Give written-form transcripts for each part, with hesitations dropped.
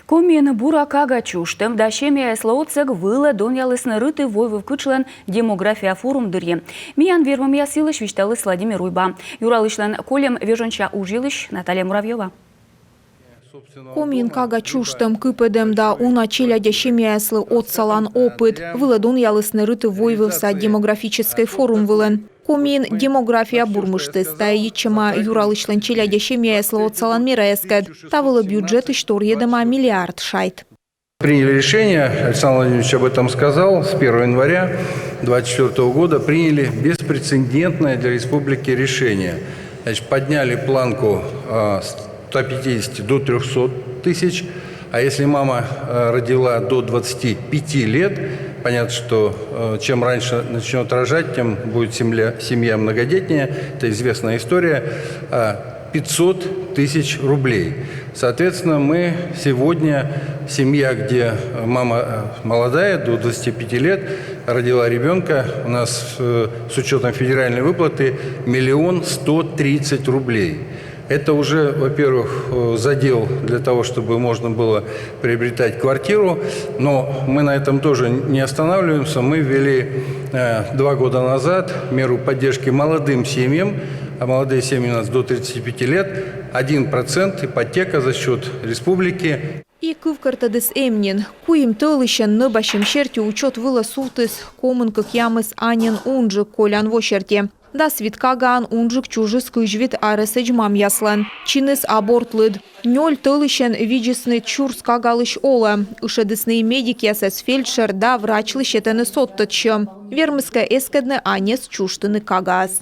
Комин бура кага чуштым, да шеме слоуцег вылы дон ялысны рыты войвы вкычлен демография форум дырье. Миян вермам ясилыш вишталыс Владимир Уйба. Юралышлен колем вежонча ужилыш Наталья Муравьева. Комин кага чуштым кыпедем да уна челядя шемяслы отсалан опыт. Вылы ялысны рыты войвы в демографической форум вылен. Комин демография бурмышты стаичема юралышлен челядя шемяслы отсалан мираескед. Тавылы бюджеты шторьедема миллиард шайт. Приняли решение, Александр Владимирович об этом сказал, с 1 января 2024 года приняли беспрецедентное для республики решение. Значит, подняли планку 150 до 300 тысяч, а если мама родила до 25 лет, понятно, что чем раньше начнет рожать, тем будет семья многодетнее, это известная история, 500 тысяч рублей. Соответственно, мы сегодня, семья, где мама молодая, до 25 лет, родила ребенка, у нас с учетом федеральной выплаты 1 130 000 рублей. Это уже, во-первых, задел для того, чтобы можно было приобретать квартиру, но мы на этом тоже не останавливаемся. Мы ввели 2 года назад меру поддержки молодым семьям, а молодые семьи у нас до 35 лет, 1% ипотека за счет республики. И кывкартадыс эмнин. Куим тылыщен ныбащем шерти учет выла сутыс, комын как ямыс анен унжы колян во шерти. Да свиткаган унжик чужис кыжвит арысыч мам яслан. Чиныс абортлыд. Нёль тылыщен виджесны чурс кагалыш ола. Ышедысны медик ясес фельдшер да врачлы щетены соттычы. Вермыска эскедны анес чуштыны кагаз.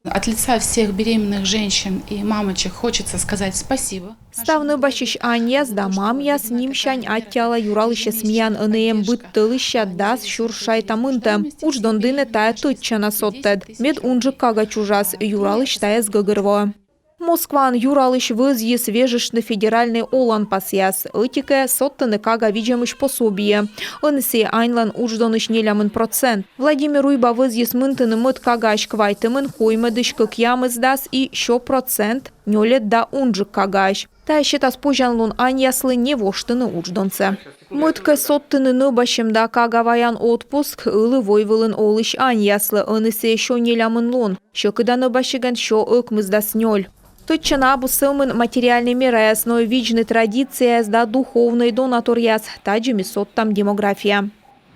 От лица всех беременных женщин и мамочек хочется сказать спасибо. Ставны башиш аньяс да мамьяс нимщань оттяла юралыще смеян энеем быт тылыща дас шуршай тамынта. Уж дондыне тая тытчана соттед. Мед унжик кага чужас юралыш тая сгыгырво. Москван юралыш вызье свежешны федеральный олан пасьяс. Этике соттаны кага виджемыш пособие. Онысы айнлан уждоныш нелямын процент. Владимир Уйба вызье смынтыны мыт кагаш квайтымын хоймадыш как ямыз дас и шо процент нёлет да унжик кагаш. Та счета спожанлун аньяслы не воштыны уждонце. Мытка соттыны ныбащем да кагаваян отпуск ылы войвылын олыш аньяслы. Онысы шо нелямын лун. Шо кыда ныбащыган шо ыкмыз дас нёль. Точно абу сылмын материальный мираяс, но виджны традицияс да духовный донаторяс, таджими соттам демография.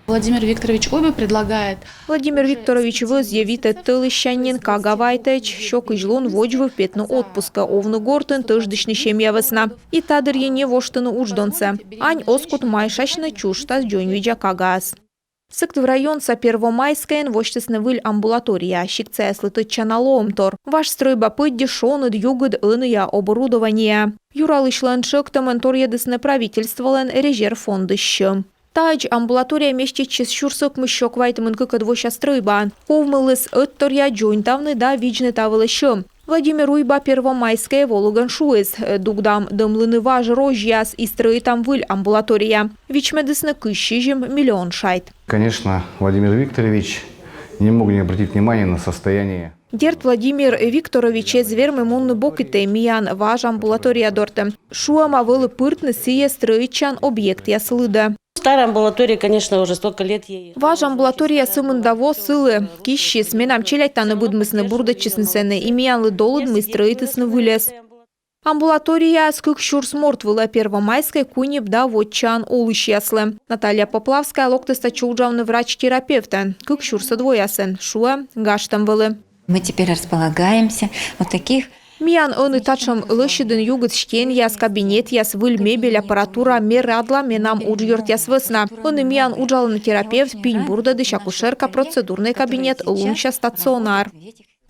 Владимир Викторович Уйба предлагает. Владимир Викторович вызъявите тылыщанин кагавайтеч, шок излон воджвы петну отпуска, овну гортын тыждышны шемья весна. И тадыр ене воштыны уждонце. Ань оскут майшашны чуштас джонвиджа кагас. Сыктв районца Первомайскаен воштысны выль амбулатория, щикцеяслы тытчаналоом тор. Ваш стройба пыдди шоныд югыд ыния оборудования. Юралышлан шыктымын торьедысны правительстволен резерв фондыщы. Тач амбулатория мещичес шурсык мыщок вайтымын кыкыд воща стройба. Ковмылыс ытторья джойнтавны да виджны тавылыщы. Владимир Уйба Первомайская Волуган шуэс. Дугдам дымлыны важ рожьяс и строитам выль амбулатория. Вичмедысны кыщижим 1 000 000 шайт. Конечно, Владимир Викторович не мог не обратить внимания на состояние. Дерт Владимир Викторович звермы мунны боките миян важ амбулатория дорте. Шуама вылы пыртны сие строичан объект яслыда. Старая амбулатория, конечно, уже столько лет ей. Ваш амбулатория сымындаво сылы. Кищи сменам челяйтаны будмысны бурдачысны имиянлы долыдмы строитысны вылез. Амбулатория скык шурс мортвыла Первомайской кунеб да вотчан олыш яслы. Наталья Поплавская локтыста чулджавны врач-терапевта. Кык шурса двоясын. Шуа гаштам вылы. Мы теперь располагаемся вот таких. Миян оны тачам лыщидын югыт штен яс кабинет яс выль мебель аппаратура мерадла менам уджьорт яс высна. Оны миян уджалын терапевт пинь бурдады акушерка процедурный кабинет лунща стационар.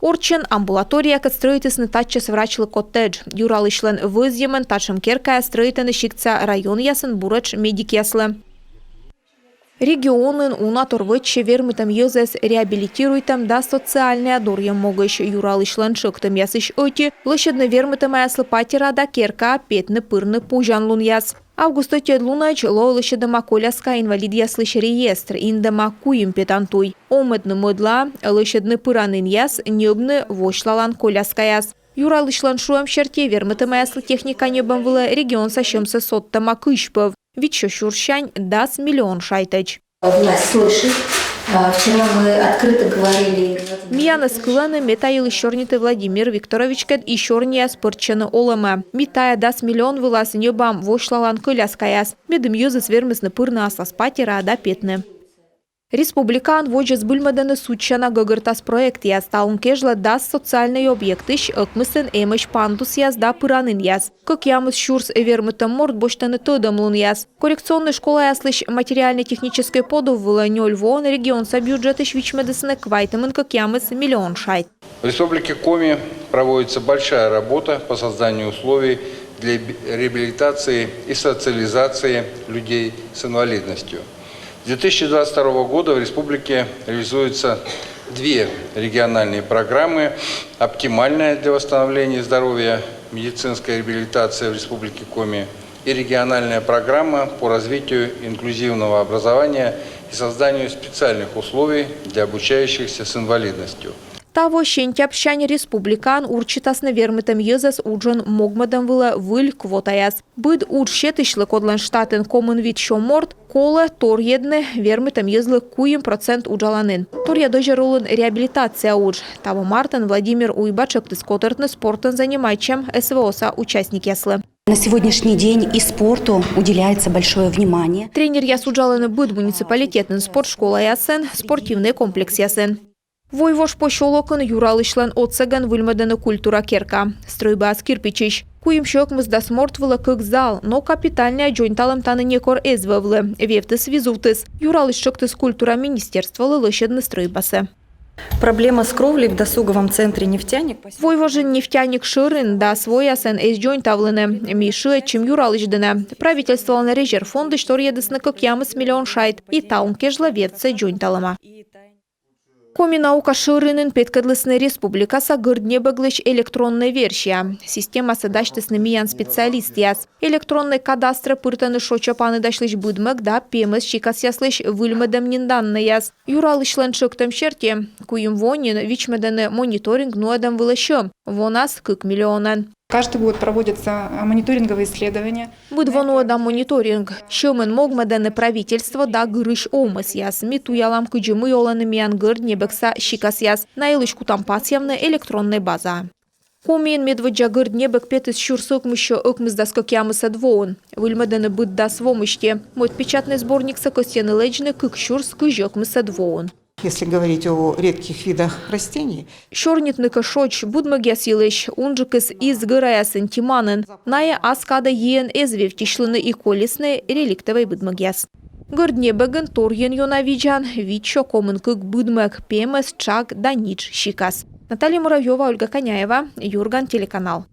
Орчен амбулатория строитысны таччас врачлы коттедж. Юралышлен вызьемен тачам керкая строитыны щикца район ясын бурач медик яслы. Регионын уна торвычче вермытам езес реабилитируйтам да социальный адорьям могыш. Юралышлен шыктым ясыш öti, лыщедны вермытам яслы патера да керка петны пырны пужан лун яс. Августа тедлунач лойлыщедыма коляска инвалид яслыш реестр, индама куим петантуй. Омыдны мыдла, лыщедны пыранын яс, нёбны вошлалан коляска яс. Юралышлан шуам шерте вермытыма яслы техника небом вылы регион сащемсы соттама кышпов. Вичо шурщань даст миллион шайтыч. Власть слышит. Вчера мы открыто говорили. Мияны скыланы метаил ищорниты Владимир Викторович кед ищорния спорчаны олама. Митая даст миллион вылаз небам вошлалан кыляскаяс. Медым юзыс вермысны пырны асласпатера ада петны. Республикан воджес бульмаданы сучана гогыртас проект яз таун кежла даст социальный объект ищ ыкмысын эмыш пандус яз да пыранын яз. Как ямыс шурс вермытым морд боштаны тыдымлун яз. Коррекционная школа яслыш материально-технической подов вылы нёль вон регион со бюджета швичмедысны квайтымын как ямыс миллион шайт. В Республике Коми проводится большая работа по созданию условий для реабилитации и социализации людей с инвалидностью. С 2022 года в республике реализуются две региональные программы: оптимальная для восстановления здоровья медицинская реабилитация в Республике Коми и региональная программа по развитию инклюзивного образования и созданию специальных условий для обучающихся с инвалидностью. Того щентяпщань республикан урчитасны вермытым езас уджын могмадам вылы выль квотаяс. Быд уж щетышлы кодлан штатын комын вид шоморт, колы тор едны вермытым езлы куем процент уджаланын. Тор ядожа ролын реабилитация удж. Того мартын Владимир Уйбачек тыскотыртны спортын занимайчем СВОса участник яслы. На сегодняшний день и спорту уделяется большое внимание. Тренер ясуджаланы быд муниципалитетный спортшкола ясын, спортивный комплекс ясын. Войвош пощолокын юралышлан отсаган выльмаданы культура керка. Стройбас кирпичиш. Куем щек мызда смортвыла как зал, но капитальный джойнталым таны некор эзвывлы. Вевтыс визувтыс. Юралышчыктыс культура министерства лылышедны стройбасы. Проблема с кровлей в досуговом центре «Нефтяник». Войвожин нефтяник шырын да свой ясен эс джойнтавлыны. Миши, чем юралышдыны. Правительство на резерв фонды, что редысны как ямыс миллион шайт. И таун кежла вевце джойнталыма. Коми наука шырынын петкадлысны республикаса гырдне быглыш электронная версия. Система садаштысны миян специалист яс. Электронный кадастр пыртаны шочапаны дашлыш быдмык да пемыс чикас яслыш выльмадам нинданны яс. Юралышлан шыктым шерте. Куем вонин вичмаданы мониторинг нуадам вылышым. Вонас кык миллионан. Каждый год проводятся мониторинговые исследования. Будвонуадам мониторинг. Шумен могмаданы правительство да гырыш омыс яс. Миту ялам кыджимы йоланы миян гырд небекса шикас яс. Наилышку тампасьявны электронной база. Комин медводжа гырд небек петыс шурсок мыщо ыкмыз скок ямыса двоун. Выльмаданы быд да свомыште. Мой печатный сборник сокостены лэджны кык шурс кыжок мыса двоун. Если говорить о редких видах растений. Шорнитны кашоч будмагяс елыш, унжикыс из гыраясын тиманын. Ная аскада ен эзвев тишлыны и колесны реликтовой будмагяс. Гырдне бэгэн тор ен йонавиджан, вичо комын кык будмаг пемес чак да нич щикас. Наталья Муравьева, Ольга Коняева, Юрган, телеканал.